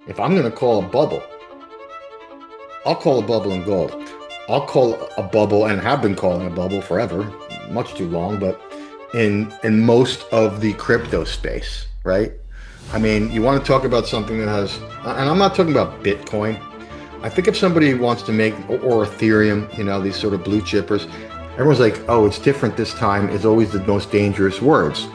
If I'm going to call a bubble, I'll call a bubble in gold. I'll call a bubble, and have been calling a bubble forever, much too long, but in most of the crypto space, right? I mean, you want to talk about something that has, and I'm not talking about Bitcoin. I think if somebody wants to make, or Ethereum, these sort of blue chippers, everyone's like, oh, it's different this time, is always the most dangerous words.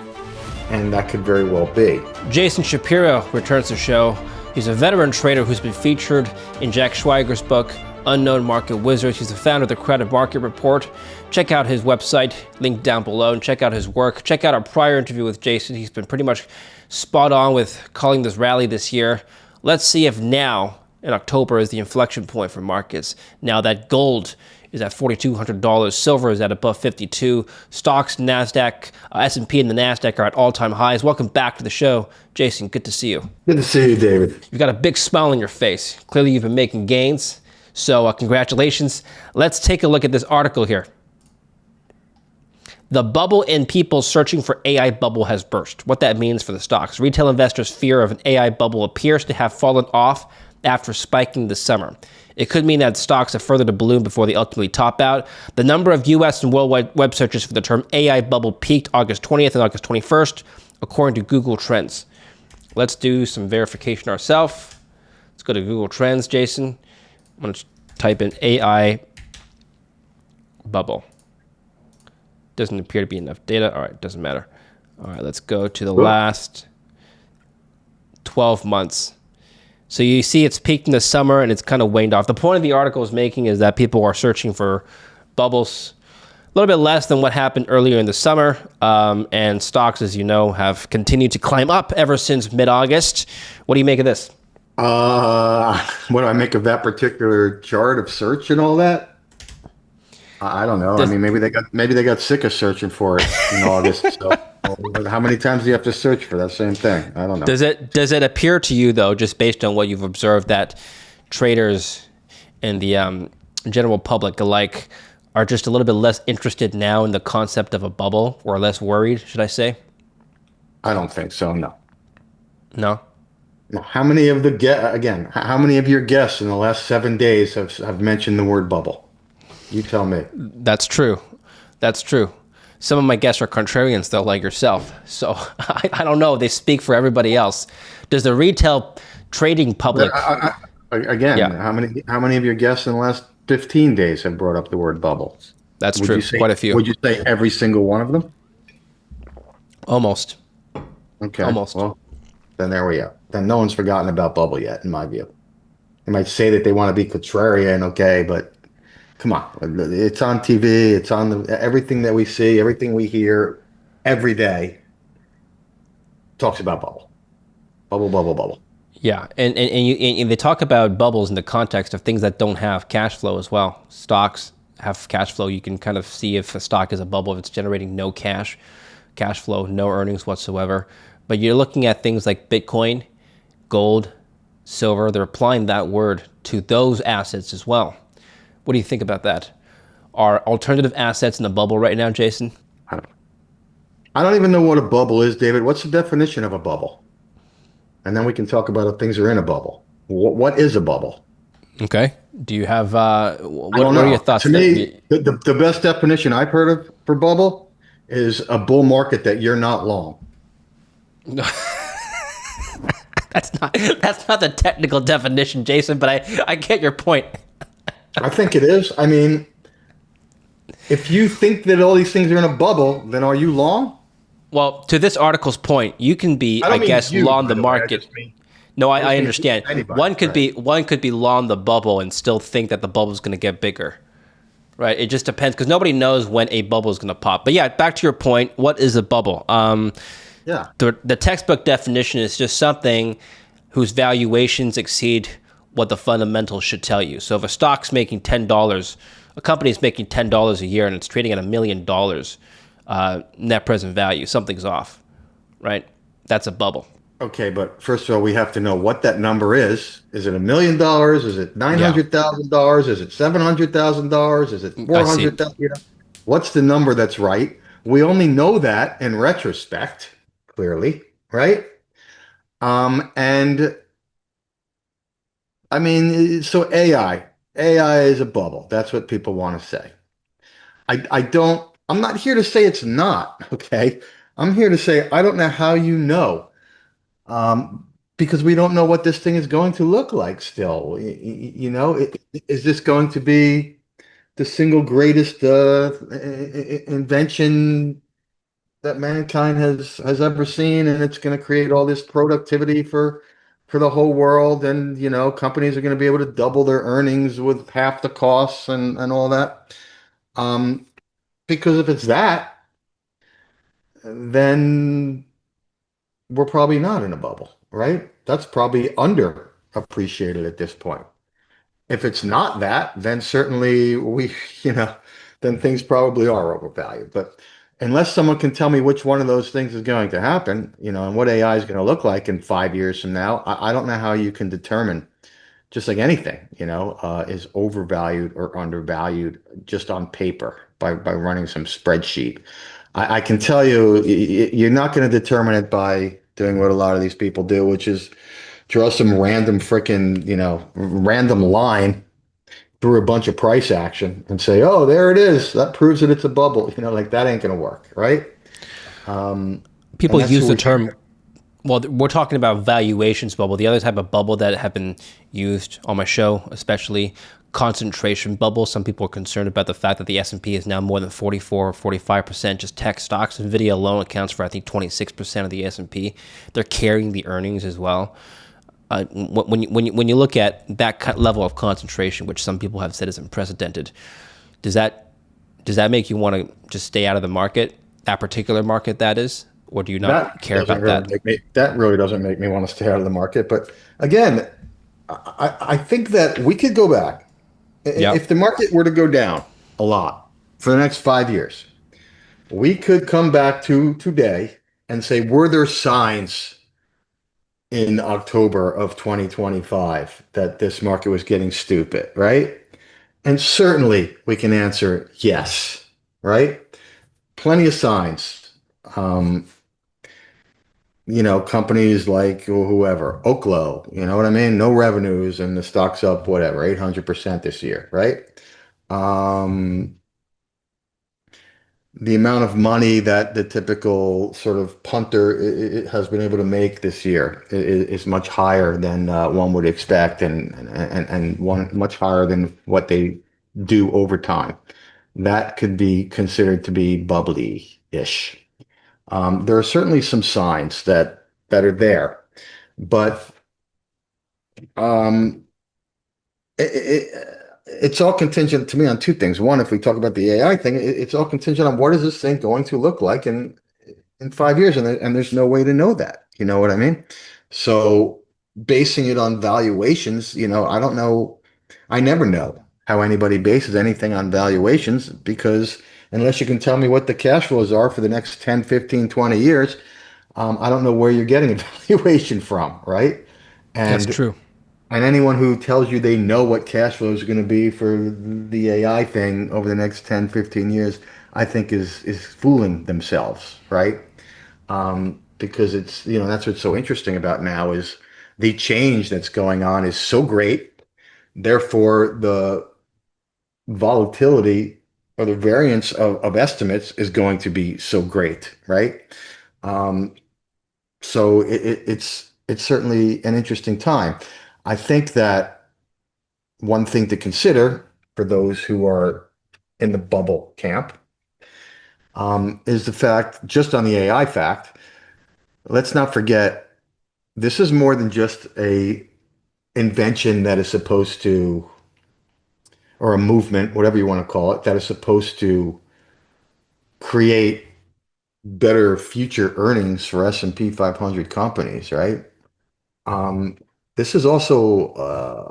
And that could very well be. Jason Shapiro returns to the show. He's a veteran trader who's been featured in Jack Schweiger's book, Unknown Market Wizards. He's the founder of the Credit Market Report. Check out his website, linked down below, and check out his work. Check out our prior interview with Jason. He's been pretty much spot on with calling this rally this year. Let's see if now, in October, is the inflection point for markets. Now that gold is at $4,200, silver is at above 52, stocks, NASDAQ, S&P and the NASDAQ are at all-time highs. Welcome back to the show. Jason, good to see you. Good to see you, David. You've got a big smile on your face. Clearly you've been making gains, so congratulations. Let's take a look at this article here. The bubble in people searching for AI bubble has burst. What that means for the stocks. Retail investors' fear of an AI bubble appears to have fallen off after spiking this summer. It could mean that stocks have further to balloon before they ultimately top out. The number of US and worldwide web searches for the term AI bubble peaked August 20th and August 21st, according to Google Trends. Let's do some verification ourselves. Let's go to Google Trends, Jason. I'm going to type in AI bubble. Doesn't appear to be enough data. All right, doesn't matter. All right, let's go to the last 12 months. So you see it's peaked in the summer and it's kind of waned off. The point of the article is making is that people are searching for bubbles a little bit less than what happened earlier in the summer. And stocks, as you know, have continued to climb up ever since mid-August. What do you make of this? What do I make of that particular chart of search and all that? I don't know. I mean, maybe they got sick of searching for it in August. So how many times do you have to search for that same thing? I don't know. Does it appear to you, though, just based on what you've observed, that traders and the general public alike are just a little bit less interested now in the concept of a bubble, or less worried, should I say? I don't think so. No. No. How many of how many of your guests in the last 7 days have mentioned the word bubble? You tell me. That's true. That's true. Some of my guests are contrarians, though, like yourself. So I don't know. They speak for everybody else. Does the retail trading public? Yeah. How many of your guests in the last 15 days have brought up the word bubble? That's true. Quite a few. Would you say every single one of them? Almost. Okay. Almost. Well, then there we go. Then no one's forgotten about bubble yet, in my view. They might say that they want to be contrarian, okay, but come on. It's on TV. It's on everything that we see, everything we hear every day talks about bubble. Bubble, bubble, bubble. Yeah, and they talk about bubbles in the context of things that don't have cash flow as well. Stocks have cash flow. You can kind of see if a stock is a bubble, if it's generating no cash flow, no earnings whatsoever. But you're looking at things like Bitcoin, gold, silver. They're applying that word to those assets as well. What do you think about that? Are alternative assets in the bubble right now, Jason? I don't even know what a bubble is, David. What's the definition of a bubble? And then we can talk about if things are in a bubble. What is a bubble? Okay. Do you have, what are your thoughts? To me, the best definition I've heard of for bubble is a bull market that you're not long. That's not the technical definition, Jason, but I get your point. I think it is. I mean, if you think that all these things are in a bubble, then are you long? Well, to this article's point, you can be, I guess, long the market. No, I understand. One could be long the bubble and still think that the bubble is going to get bigger, right? It just depends because nobody knows when a bubble is going to pop. But yeah, back to your point. What is a bubble? Yeah. The textbook definition is just something whose valuations exceed what the fundamentals should tell you. So if a stock's making $10, a company's making $10 a year and it's trading at $1 million net present value, something's off, right? That's a bubble. Okay, but first of all, we have to know what that number is. Is it $1 million? Is it $900,000? Is it $700,000? Is it $400,000? What's the number that's right? We only know that in retrospect, clearly, right? And I mean, so AI is a bubble. That's what people want to say. I'm not here to say it's not, okay? I'm here to say I don't know how you know, because we don't know what this thing is going to look like still. Is this going to be the single greatest invention that mankind has ever seen, and it's going to create all this productivity for the whole world, and companies are going to be able to double their earnings with half the costs and all that. Um, because if it's that, then we're probably not in a bubble, right? That's probably underappreciated at this point. If it's not that, then certainly you know, then things probably are overvalued. But unless someone can tell me which one of those things is going to happen, and what AI is going to look like in 5 years from now, I don't know how you can determine, just like anything, is overvalued or undervalued just on paper by running some spreadsheet. I can tell you, you're not going to determine it by doing what a lot of these people do, which is draw some random freaking, random line through a bunch of price action and say, oh, there it is. That proves that it's a bubble. Like that ain't going to work, right? And People that's use who the we, term, well, we're talking about valuations bubble. The other type of bubble that have been used on my show, especially concentration bubble. Some people are concerned about the fact that the S&P is now more than 44 or 45% just tech stocks. Nvidia alone accounts for, I think, 26% of the S&P. They're carrying the earnings as well. When you look at that level of concentration, which some people have said is unprecedented, does that make you want to just stay out of the market, that particular market that is, or do you not care about that? that really doesn't make me want to stay out of the market. But again, I think that we could go back. If Yep. the market were to go down a lot for the next 5 years, we could come back to today and say, were there signs in October of 2025 that this market was getting stupid, right? And certainly we can answer yes, right? Plenty of signs. Um, Companies like whoever, Oklo, you know what I mean? No revenues and the stock's up, whatever, 800% this year, right? Um, the amount of money that the typical sort of punter has been able to make this year is much higher than one would expect, and one much higher than what they do over time. That could be considered to be bubbly-ish. There are certainly some signs that are there, but um, it's all contingent to me on two things. One, if we talk about the AI thing, it's all contingent on what is this thing going to look like in 5 years, and there's no way to know that. You know what I mean? So basing it on valuations, I don't know. I never know how anybody bases anything on valuations because unless you can tell me what the cash flows are for the next 10, 15, 20 years, I don't know where you're getting a valuation from, right? That's And true. and anyone who tells you they know what cash flows are going to be for the AI thing over the next 10, 15 years, I think is fooling themselves, right? Because that's what's so interesting about now is the change that's going on is so great. Therefore, the volatility or the variance of estimates is going to be so great, right? Um, so it's certainly an interesting time. I think that one thing to consider for those who are in the bubble camp is the fact, just on the AI fact, let's not forget this is more than just a invention that is supposed to, or a movement, whatever you want to call it, that is supposed to create better future earnings for S&P 500 companies, right? Um, this is also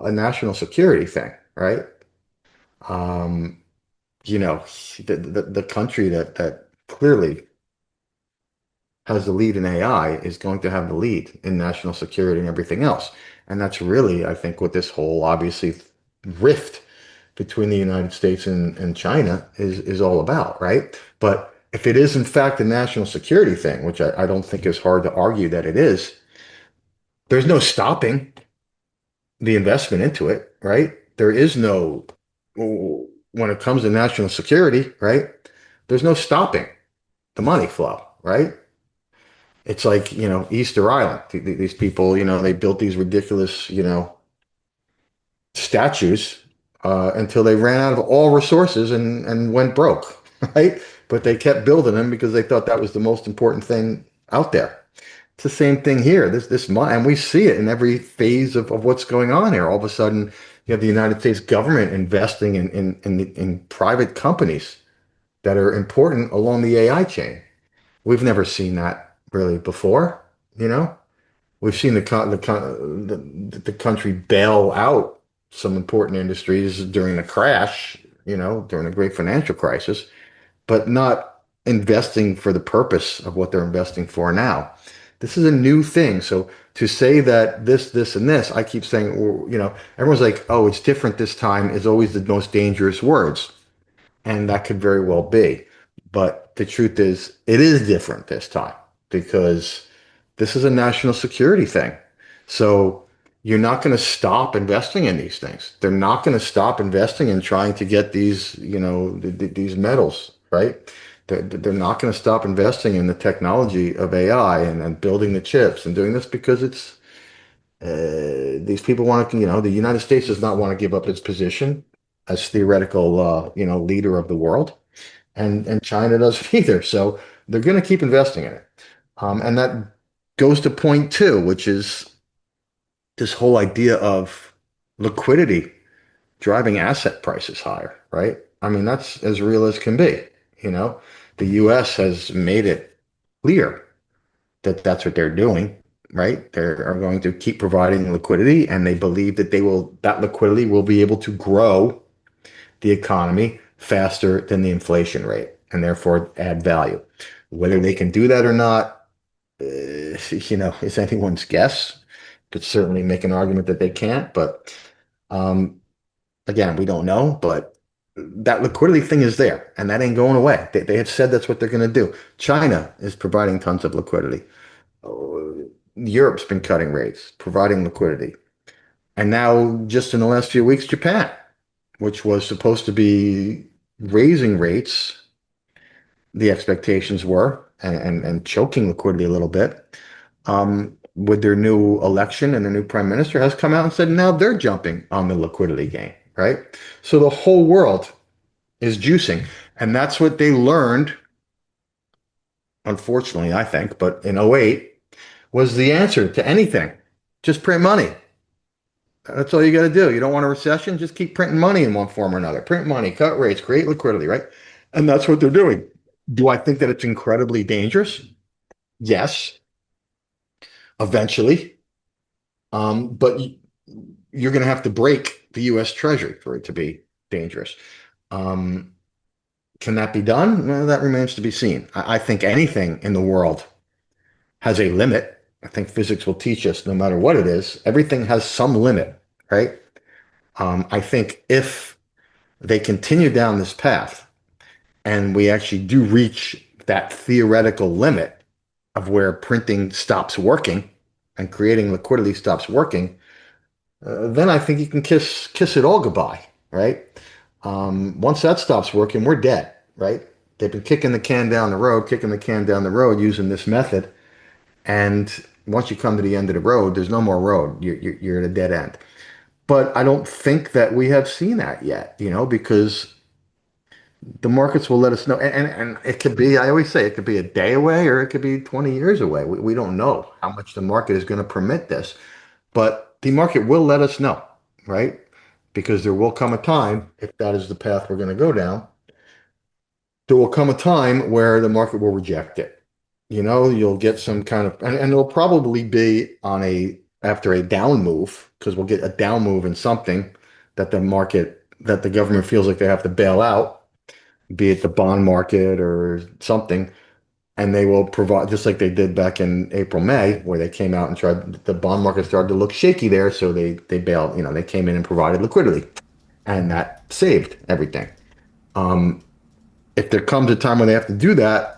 a national security thing, right? Um, the country that clearly has the lead in AI is going to have the lead in national security and everything else. And that's really, I think, what this whole obviously rift between the United States and China is all about, right? But if it is in fact a national security thing, which I don't think is hard to argue that it is, there's no stopping the investment into it, right? There is no, when it comes to national security, right? There's no stopping the money flow, right? It's like, Easter Island. These people, they built these ridiculous, statues until they ran out of all resources and went broke, right? But they kept building them because they thought that was the most important thing out there. It's the same thing here. This money, and we see it in every phase of what's going on here. All of a sudden, you have the United States government investing in private companies that are important along the AI chain. We've never seen that really before, you know. We've seen the country bail out some important industries during the crash, during the great financial crisis, but not investing for the purpose of what they're investing for now. This is a new thing. So to say that this, and this, I keep saying, everyone's like, oh, it's different this time is always the most dangerous words. And that could very well be. But the truth is, it is different this time because this is a national security thing. So you're not going to stop investing in these things. They're not going to stop investing in trying to get these, these metals, right? They're not going to stop investing in the technology of AI and building the chips and doing this because it's these people want to, the United States does not want to give up its position as theoretical, leader of the world, and China doesn't either. So they're going to keep investing in it, and that goes to point two, which is this whole idea of liquidity driving asset prices higher, right? I mean, that's as real as can be. You know, the US has made it clear that that's what they're doing, right? They are going to keep providing liquidity, and they believe that that liquidity will be able to grow the economy faster than the inflation rate and therefore add value. Whether they can do that or not, is anyone's guess. Could certainly make an argument that they can't, but um, again, we don't know. But that liquidity thing is there, and that ain't going away. They have said that's what they're going to do. China is providing tons of liquidity. Europe's been cutting rates, providing liquidity. And now, just in the last few weeks, Japan, which was supposed to be raising rates, the expectations were, and choking liquidity a little bit, with their new election and their new prime minister, has come out and said now they're jumping on the liquidity game, right? So the whole world is juicing. And that's what they learned, unfortunately, I think, but in '08 was the answer to anything. Just print money. That's all you got to do. You don't want a recession? Just keep printing money in one form or another. Print money, cut rates, create liquidity, right? And that's what they're doing. Do I think that it's incredibly dangerous? Yes, eventually. But you're going to have to break the U.S. Treasury for it to be dangerous. Um, can that be done? Well, that remains to be seen. I think anything in the world has a limit. I think physics will teach us no matter what it is, everything has some limit, right? I think if they continue down this path and we actually do reach that theoretical limit of where printing stops working and creating liquidity stops working, then I think you can kiss it all goodbye, right? Once that stops working, we're dead, right? They've been kicking the can down the road, using this method, and once you come to the end of the road, there's no more road. You're at a dead end. But I don't think that we have seen that yet, because the markets will let us know. And it could be, I always say, it could be a day away or it could be 20 years away. We don't know how much the market is going to permit this, but the market will let us know, right? Because there will come a time, if that is the path we're going to go down, there will come a time where the market will reject it. You'll get some kind of, and it'll probably be after a down move, because we'll get a down move in something that that the government feels like they have to bail out, be it the bond market or something, and they will provide, just like they did back in April, May, where they came out and the bond market started to look shaky there, so they bailed, they came in and provided liquidity, and that saved everything. If there comes a time when they have to do that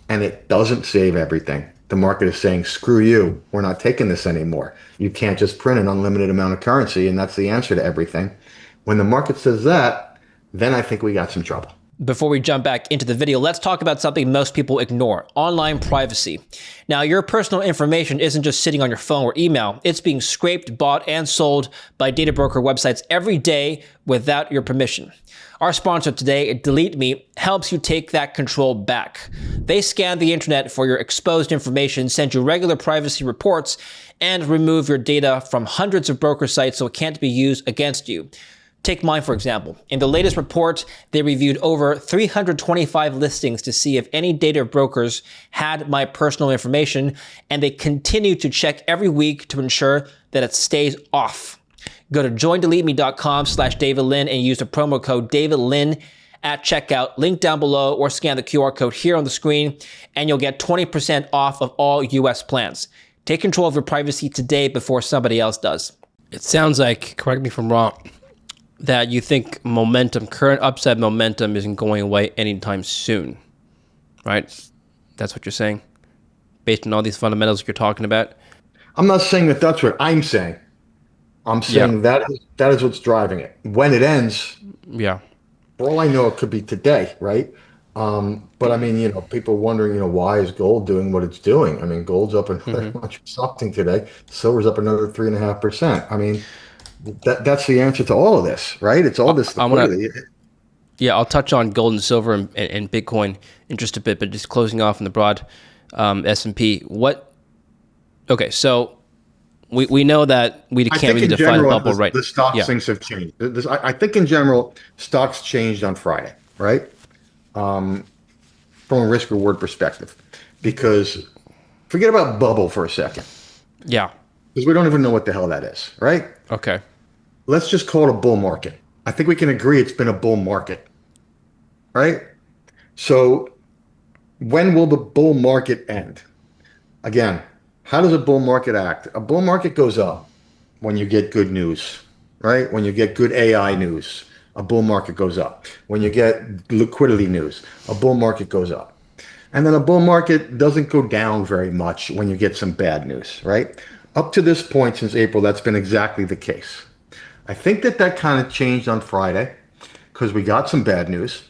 and it doesn't save everything, the market is saying, screw you, we're not taking this anymore. You can't just print an unlimited amount of currency, and that's the answer to everything. When the market says that, then I think we got some trouble. Before we jump back into the video, let's talk about something most people ignore: online privacy. Now, your personal information isn't just sitting on your phone or email. It's being scraped, bought, and sold by data broker websites every day without your permission. Our sponsor today, Delete Me, helps you take that control back. They scan the internet for your exposed information, send you regular privacy reports, and remove your data from hundreds of broker sites so it can't be used against you. Take mine, for example. In the latest report, they reviewed over 325 listings to see if any data brokers had my personal information, and they continue to check every week to ensure that it stays off. Go to joindeleteme.com/DavidLin and use the promo code DavidLin at checkout, link down below, or scan the QR code here on the screen, and you'll get 20% off of all US plans. Take control of your privacy today before somebody else does. It sounds like, correct me if I'm wrong, that you think current upside momentum isn't going away anytime soon, right? That's what you're saying, based on all these fundamentals you're talking about? I'm not saying that that's what I'm saying. I'm saying that is what's driving it. When it ends, for all I know, it could be today, right? But I mean, people wondering, why is gold doing what it's doing? I mean, gold's up another much something today. Silver's up another 3.5%. I mean, that's the answer to all of this, right? It's all this liquidity. I'll touch on gold and silver and Bitcoin in just a bit, but just closing off in the broad S&P. Okay, so we know that we can't really define the bubble, right? The stock things have changed. I think in general, stocks changed on Friday, right? From a risk reward perspective, because forget about bubble for a second. Yeah. Because we don't even know what the hell that is, right? Okay. Let's just call it a bull market. I think we can agree it's been a bull market, right? So when will the bull market end? Again, how does a bull market act? A bull market goes up when you get good news, right? When you get good AI news, a bull market goes up. When you get liquidity news, a bull market goes up. And then a bull market doesn't go down very much when you get some bad news, right? Up to this point since April, that's been exactly the case. I think that kind of changed on Friday because we got some bad news.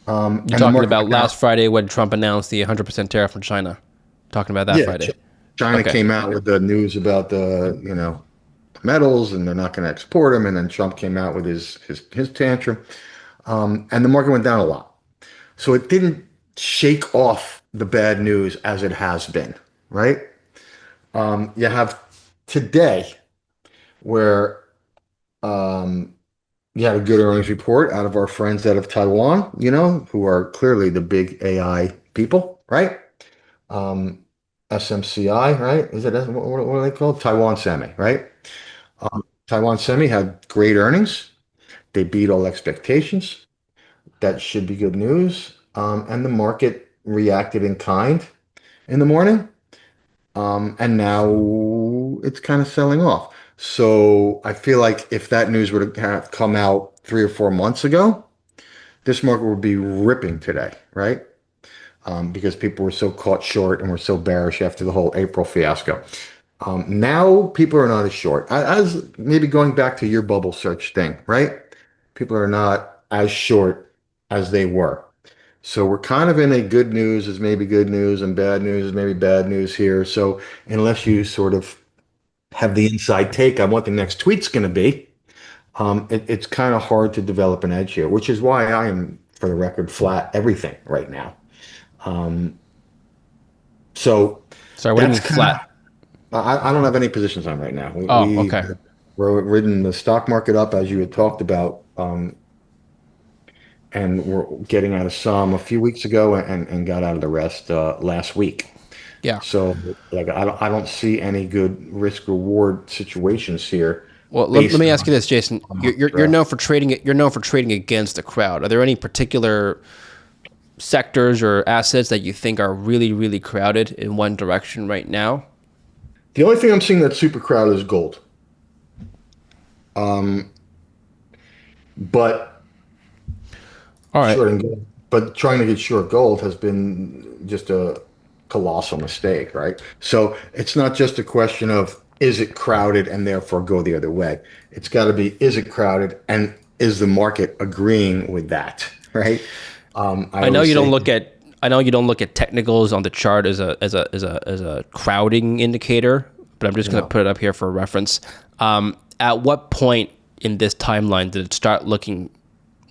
You're talking about last Friday when Trump announced the 100% tariff on China. Talking about that Friday. China came out with the news about the, metals, and they're not going to export them. And then Trump came out with his tantrum. And the market went down a lot. So it didn't shake off the bad news as it has been, right? You have today where you had a good earnings report out of our friends out of Taiwan, who are clearly the big AI people, right? SMCI, right? What are they called? Taiwan Semi, right? Taiwan Semi had great earnings. They beat all expectations. That should be good news. And the market reacted in kind in the morning. And now it's kind of selling off. So I feel like if that news would have come out 3 or 4 months ago, this market would be ripping today, right? Because people were so caught short and were so bearish after the whole April fiasco. Now people are not as short. As maybe going back to your bubble search thing, right? People are not as short as they were. So we're kind of in a good news is maybe good news and bad news is maybe bad news here. So unless you sort of have the inside take on what the next tweet's going to be, it's kind of hard to develop an edge here, which is why I am, for the record, flat everything right now. Sorry, what do you mean flat? I don't have any positions on right now. Okay. We're ridden the stock market up, as you had talked about, and we're getting out of some a few weeks ago and got out of the rest last week. Yeah. So I don't see any good risk reward situations here. Well, let me ask you this, Jason. You're known for trading. You're known for trading against the crowd. Are there any particular sectors or assets that you think are really, really crowded in one direction right now? The only thing I'm seeing that's super crowded is gold. But all right. shorting gold, but trying to get short gold has been just a colossal mistake, right? So it's not just a question of is it crowded and therefore go the other way. It's got to be is it crowded and is the market agreeing with that, right? I I know always you don't say, look at I know you don't look at technicals on the chart as a crowding indicator, but I'm just going to no. put it up here for reference. At what point in this timeline did it start looking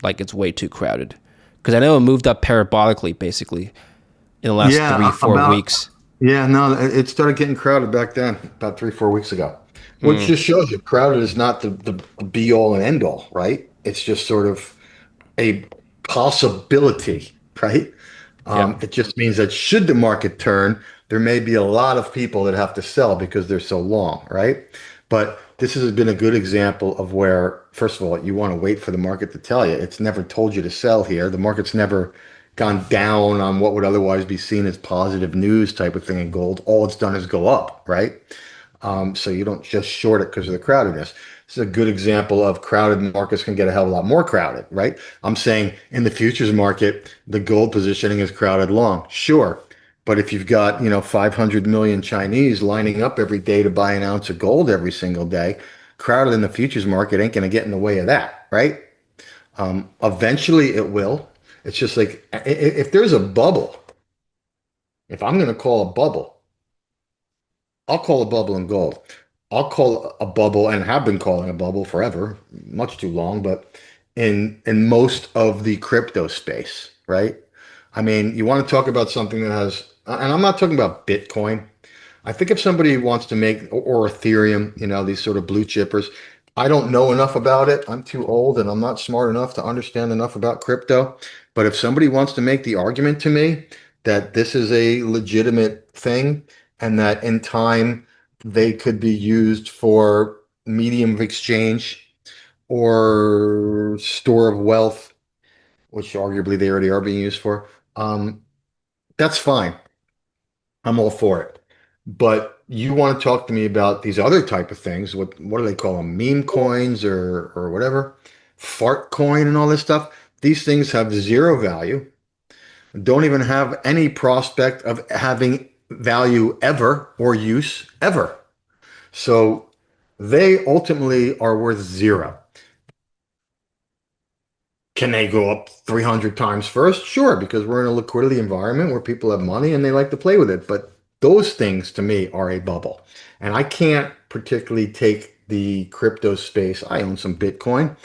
like it's way too crowded? Because I know it moved up parabolically, basically, in the last three, Yeah, four weeks. yeah, no, it started getting crowded back then, about 3, 4 weeks ago, which Mm, just shows you crowded is not the be all and end all, right? It's just sort of a possibility, right? yeah. It just means that should the market turn, there may be a lot of people that have to sell because they're so long, right? But this has been a good example of where, first of all, you want to wait for the market to tell you. It's never told you to sell here. The market's never gone down on what would otherwise be seen as positive news type of thing in gold. All it's done is go up, right? So you don't just short it because of the crowdedness. This is a good example of crowded markets can get a hell of a lot more crowded, right? I'm saying in the futures market, the gold positioning is crowded long. Sure. But if you've got, 500 million Chinese lining up every day to buy an ounce of gold every single day, crowded in the futures market ain't going to get in the way of that, right? Eventually it will. It's just like if there's a bubble, if I'm going to call a bubble, I'll call a bubble in gold. I'll call a bubble and have been calling a bubble forever, much too long, but in most of the crypto space, right? I mean, you want to talk about something that has, and I'm not talking about Bitcoin. I think if somebody wants to make, or Ethereum, these sort of blue chippers, I don't know enough about it. I'm too old and I'm not smart enough to understand enough about crypto. But if somebody wants to make the argument to me that this is a legitimate thing and that in time they could be used for medium of exchange or store of wealth, which arguably they already are being used for, that's fine. I'm all for it. But you want to talk to me about these other type of things. What do they call them? Meme coins or whatever? Fart coin and all this stuff. These things have zero value. Don't even have any prospect of having value ever or use ever. So they ultimately are worth zero. Can they go up 300 times first? Sure, because we're in a liquidity environment where people have money and they like to play with it. But those things to me are a bubble. And I can't particularly take the crypto space. I own some Bitcoin,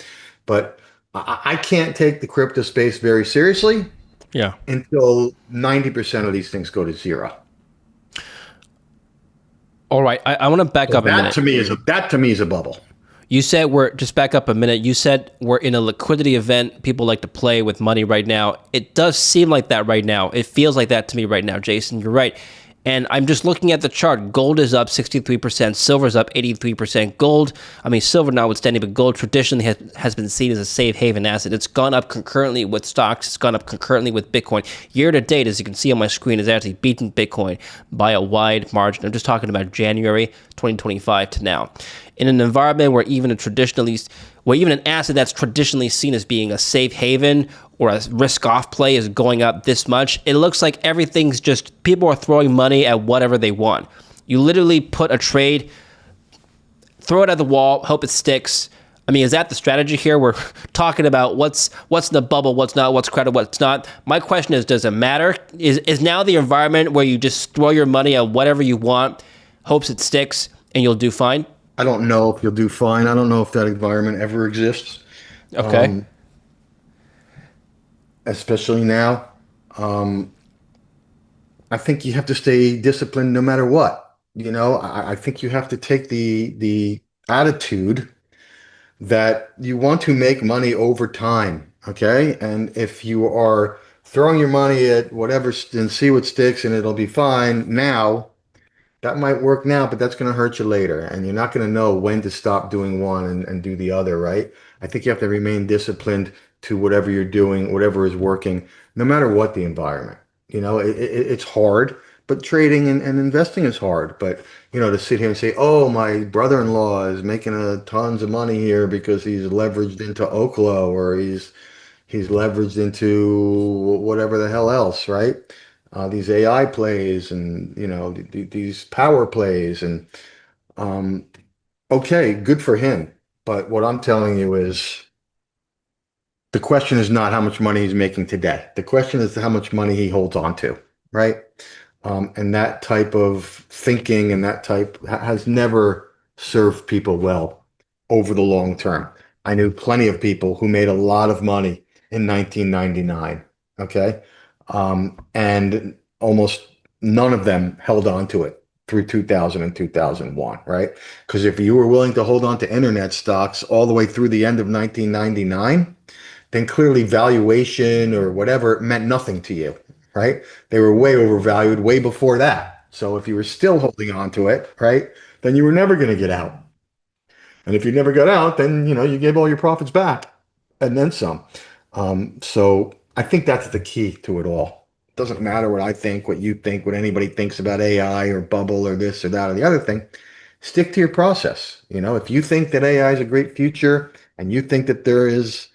but I can't take the crypto space very seriously Yeah. until 90% of these things go to zero. All right. I want to back So up a minute. that to me is a bubble. You said we're just back up a minute. You said we're in a liquidity event. People like to play with money right now. It does seem like that right now. It feels like that to me right now, Jason. You're right. And I'm just looking at the chart. Gold is up 63%. Silver is up 83%. Gold, I mean, silver notwithstanding, but gold traditionally has been seen as a safe haven asset. It's gone up concurrently with stocks. It's gone up concurrently with Bitcoin. Year to date, as you can see on my screen, is actually beaten Bitcoin by a wide margin. I'm just talking about January 2025 to now. In an environment where even an asset that's traditionally seen as being a safe haven or a risk-off play is going up this much, it looks like everything's just people are throwing money at whatever they want. You literally put a trade, throw it at the wall, hope it sticks. I mean, is that the strategy here? We're talking about what's in the bubble, what's not, what's credit, what's not. My question is, does it matter? Is now the environment where you just throw your money at whatever you want, hopes it sticks, and you'll do fine? I don't know if you'll do fine. I don't know if that environment ever exists, Okay. especially now. Um, I think you have to stay disciplined no matter what. I think you have to take the attitude that you want to make money over time. Okay. And if you are throwing your money at whatever and see what sticks and it'll be fine now, that might work now, but that's going to hurt you later. And you're not going to know when to stop doing one and do the other, right? I think you have to remain disciplined to whatever you're doing, whatever is working, no matter what the environment. It's hard, but trading and investing is hard. But, to sit here and say, oh, my brother-in-law is making tons of money here because he's leveraged into Oklo or he's leveraged into whatever the hell else, right? these AI plays, and these power plays, and um, okay, good for him. But what I'm telling you is the question is not how much money he's making today. The question is how much money he holds on to, right? And that type of thinking and that type has never served people well over the long term. I knew plenty of people who made a lot of money in 1999, okay? And almost none of them held on to it through 2000 and 2001, right? Because if you were willing to hold on to internet stocks all the way through the end of 1999, then clearly valuation or whatever meant nothing to you, right? They were way overvalued way before that. So if you were still holding on to it, right, then you were never going to get out. And if you never got out, then you gave all your profits back and then some. So I think that's the key to it all. It doesn't matter what I think, what you think, what anybody thinks about AI or bubble or this or that or the other thing. Stick to your process. If you think that AI is a great future and you think that there is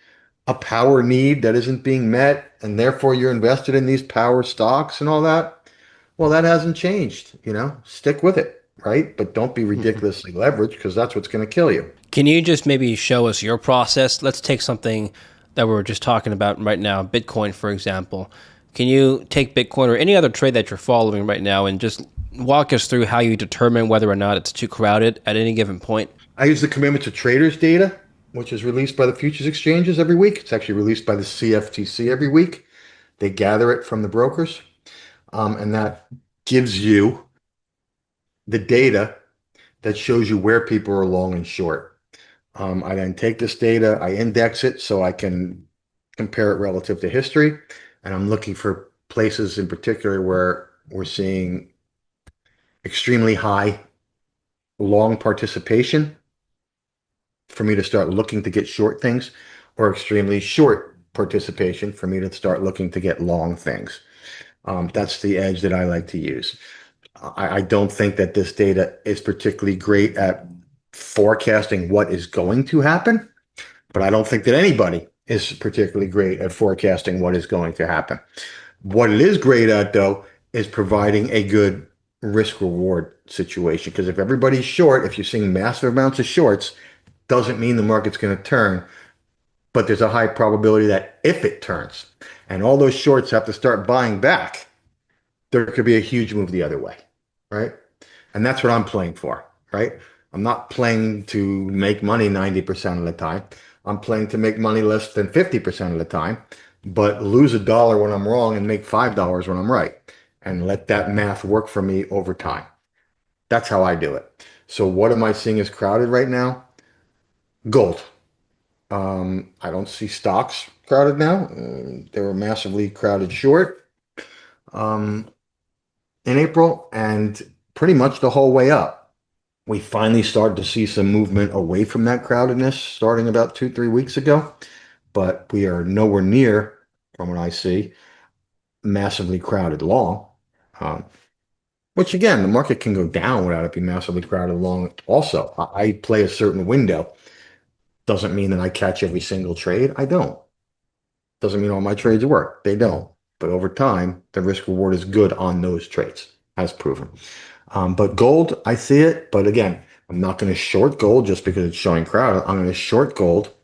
a power need that isn't being met, and therefore you're invested in these power stocks and all that, well, that hasn't changed. Stick with it, right? But don't be ridiculously leveraged because that's what's going to kill you. Can you just maybe show us your process? Let's take something that we're just talking about right now, Bitcoin, for example. Can you take Bitcoin or any other trade that you're following right now and just walk us through how you determine whether or not it's too crowded at any given point? I use the commitment to traders data, which is released by the futures exchanges every week. It's actually released by the CFTC every week. They gather it from the brokers, and that gives you the data that shows you where people are long and short. I then take this data, I index it so I can compare it relative to history, and I'm looking for places in particular where we're seeing extremely high long participation for me to start looking to get short things, or extremely short participation for me to start looking to get long things. That's the edge that I like to use. I don't think that this data is particularly great at forecasting what is going to happen, but I don't think that anybody is particularly great at forecasting what is going to happen. What it is great at, though, is providing a good risk reward situation. Because if everybody's short, if you're seeing massive amounts of shorts, doesn't mean the market's going to turn, but there's a high probability that if it turns and all those shorts have to start buying back, there could be a huge move the other way, right? And that's what I'm playing for, right? I'm not playing to make money 90% of the time. I'm playing to make money less than 50% of the time, but lose $1 when I'm wrong and make $5 when I'm right, and let that math work for me over time. That's how I do it. So what am I seeing is crowded right now? Gold. I don't see stocks crowded now. They were massively crowded short um, in April and pretty much the whole way up. We finally started to see some movement away from that crowdedness starting about 2, 3 weeks ago, but we are nowhere near, from what I see, massively crowded long. Um, which again, the market can go down without it being massively crowded long. Also, I play a certain window. Doesn't mean that I catch every single trade. I don't. Doesn't mean all my trades work. They don't. But over time, the risk reward is good on those trades, as proven. But gold, I see it. But again, I'm not going to short gold just because it's showing crowd. I'm going to short gold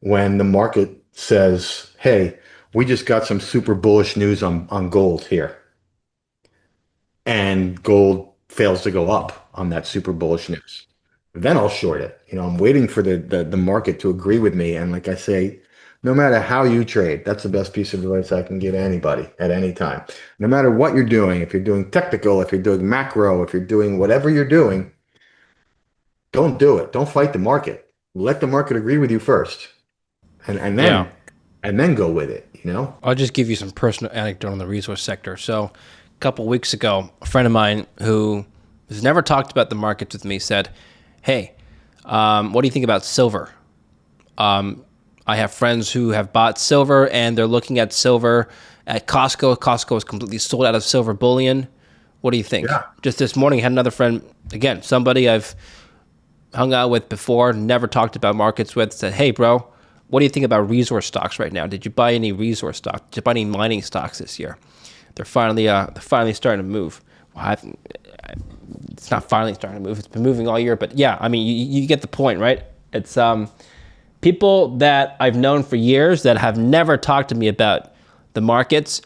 when the market says, hey, we just got some super bullish news on gold here. And gold fails to go up on that super bullish news. Then I'll short it. I'm waiting for the market to agree with me. And like I say, no matter how you trade, that's the best piece of advice I can give anybody at any time. No matter what you're doing, if you're doing technical, if you're doing macro, if you're doing whatever you're doing, don't do it. Don't fight the market. Let the market agree with you first, and and Yeah. then and then go with it. I'll just give you some personal anecdote on the resource sector. So, a couple of weeks ago, a friend of mine who has never talked about the markets with me said, "Hey, what do you think about silver?" I have friends who have bought silver and they're looking at silver at Costco. Costco is completely sold out of silver bullion. What do you think? Yeah. Just this morning, I had another friend, again, somebody I've hung out with before, never talked about markets with, said, "Hey, bro, what do you think about resource stocks right now? Did you buy any resource stock? Did you buy any mining stocks this year?" they're finally starting to move. Well, it's not finally starting to move. It's been moving all year, but yeah, I mean, you get the point, right? It's people that I've known for years that have never talked to me about the markets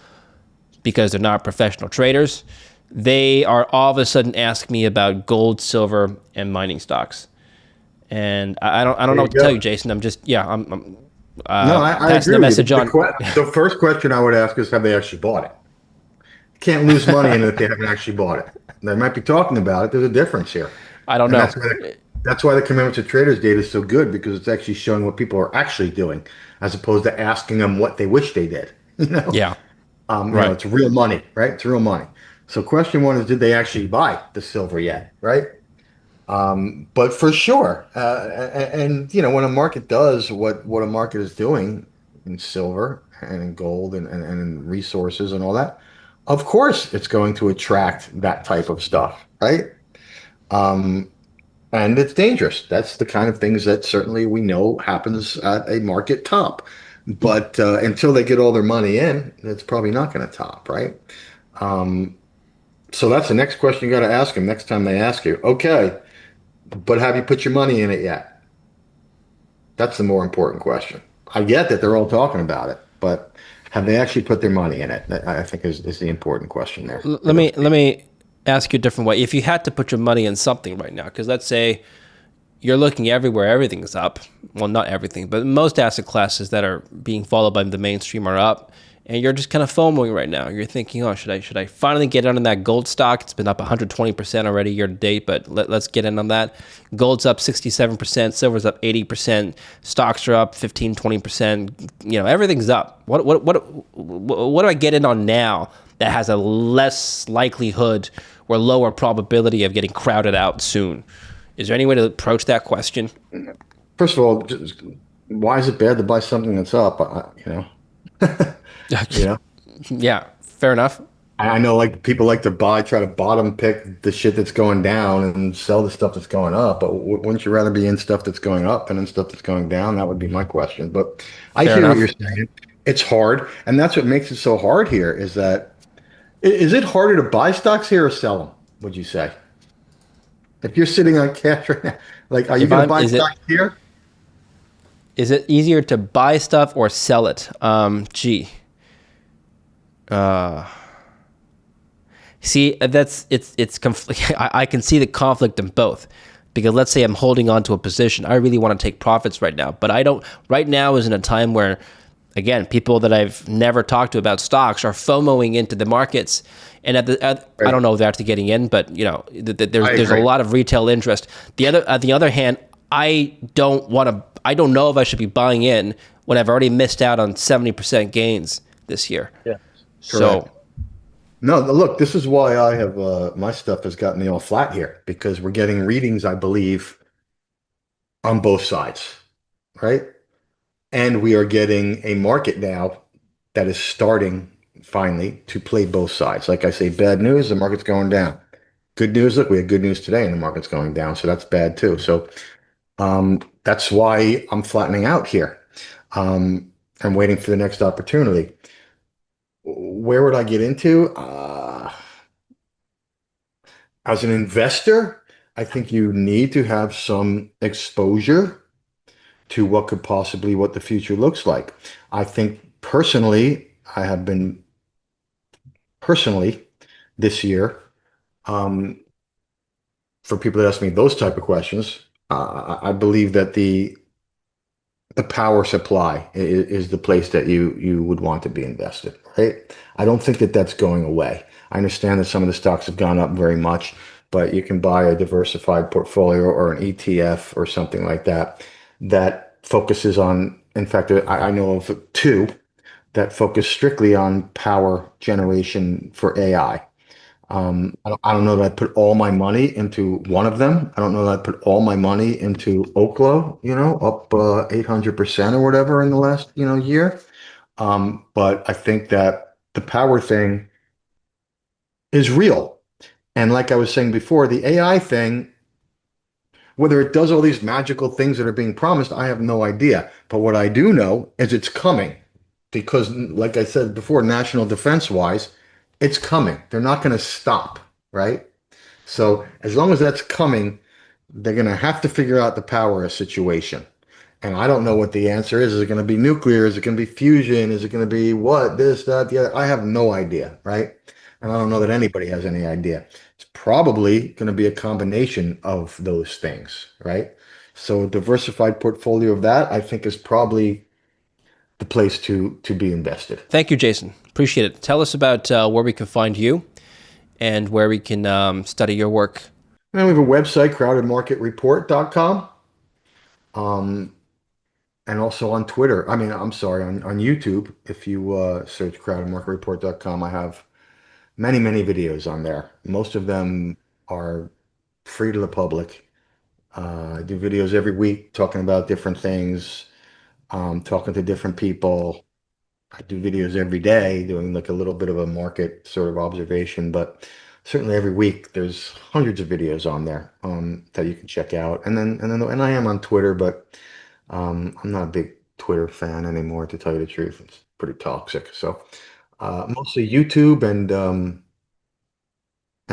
because they're not professional traders. They are all of a sudden asking me about gold, silver, and mining stocks, and I don't There know you what to tell you, go. Jason. I'm just I'm No, I passing agree the with you. message on. The first question I would ask is, have they actually bought it? You can't lose money in it if they haven't actually bought it. They might be talking about it. There's a difference here, I don't and know. that's why the commitment to traders data is so good because it's actually showing what people are actually doing, as opposed to asking them what they wish they did. Yeah, right. It's real money, right? It's real money. So question one is, did they actually buy the silver yet, right? But for sure, and when a market does what a market is doing in silver and in gold and in resources and all that, of course it's going to attract that type of stuff, right? Um, and it's dangerous. That's the kind of things that certainly we know happens at a market top. But until they get all their money in, it's probably not going to top, right? Um, so that's the next question you got to ask them next time they ask you. Okay, but have you put your money in it yet? That's the more important question. I get that they're all talking about it, but have they actually put their money in it? That I think is the important question there for those Let people. me ask you a different way. If you had to put your money in something right now, because let's say you're looking everywhere, everything's up. Well, not everything, but most asset classes that are being followed by the mainstream are up, and you're just kind of FOMOing right now. You're thinking, oh, should I finally get in on that gold stock? It's been up 120% already year to date, but let's get in on that. Gold's up 67%, silver's up 80%, stocks are up 15, 20%. Everything's up. What do I get in on now that has a less likelihood or lower probability of getting crowded out soon? Is there any way to approach that question? First of all, just, why is it bad to buy something that's up? You know, Yeah, fair enough. I know like people like to try to bottom pick the shit that's going down and sell the stuff that's going up. But wouldn't you rather be in stuff that's going up and in stuff that's going down? That would be my question. But I Fair hear what enough. you're saying. It's hard, and that's what makes it so hard here. Is that is it harder to buy stocks here or sell them? Would you say if you're sitting on cash right now, like are you If going to I'm, buy stocks here? is it easier to buy stuff or sell it? See, it's conflict. I can see the conflict in both, because let's say I'm holding on to a position, I really want to take profits right now, but I don't. Right now isn't a time where, again, people that I've never talked to about stocks are FOMOing into the markets, and I Right. don't know if they're actually getting in, but I there's a agree. lot of retail interest. The other hand, I don't want to. I don't know if I should be buying in when I've already missed out on 70% gains this year. Yeah. So Correct. No, look, this is why I have my stuff has got me all flat here because we're getting readings, I believe, on both sides, right? And we are getting a market now that is starting finally to play both sides. Like I say, bad news, the market's going down. Good news, look, we had good news today and the market's going down, so that's bad too. So that's why I'm flattening out here. I'm waiting for the next opportunity. Where would I get into? As an investor, I think you need to have some exposure to what the future looks like. I think personally, I have been personally this year, um, for people that ask me those type of questions, I believe that the power supply is the place that you would want to be invested, right? I don't think that that's going away. I understand that some of the stocks have gone up very much, but you can buy a diversified portfolio or an ETF or something like that that focuses on, in fact, I know of two that focus strictly on power generation for AI. I don't know that I put all my money into one of them. I don't know that I put all my money into Oklo, up 800% or whatever in the last, year. But I think that the power thing is real. And like I was saying before, the AI thing, whether it does all these magical things that are being promised, I have no idea. But what I do know is it's coming because, like I said before, national defense wise, it's coming. They're not going to stop, right? So as long as that's coming, they're going to have to figure out the power of situation. And I don't know what the answer is. Is it going to be nuclear? Is it going to be fusion? Is it going to be what, this, that, the other? I have no idea, right? And I don't know that anybody has any idea. It's probably going to be a combination of those things, right? So a diversified portfolio of that, I think, is probably the place to be invested. Thank you, Jason. Appreciate it. Tell us about where we can find you and where we can study your work. And we have a website, crowdedmarketreport.com. Um, and also on Twitter. I mean, I'm sorry, on YouTube. If you search crowdedmarketreport.com, I have many, many videos on there. Most of them are free to the public. I do videos every week talking about different things, talking to different people. I do videos every day doing like a little bit of a market sort of observation, but certainly every week there's hundreds of videos on there that you can check out. And I am on Twitter, but I'm not a big Twitter fan anymore, to tell you the truth. It's pretty toxic. So mostly YouTube and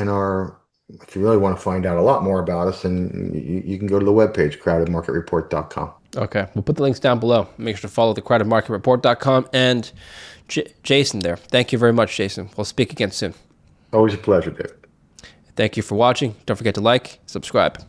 our. If you really want to find out a lot more about us, then you can go to the webpage, crowdedmarketreport.com. Okay, we'll put the links down below. Make sure to follow the crowdedmarketreport.com and Jason there. Thank you very much, Jason. We'll speak again soon. Always a pleasure, David. Thank you for watching. Don't forget to like, subscribe.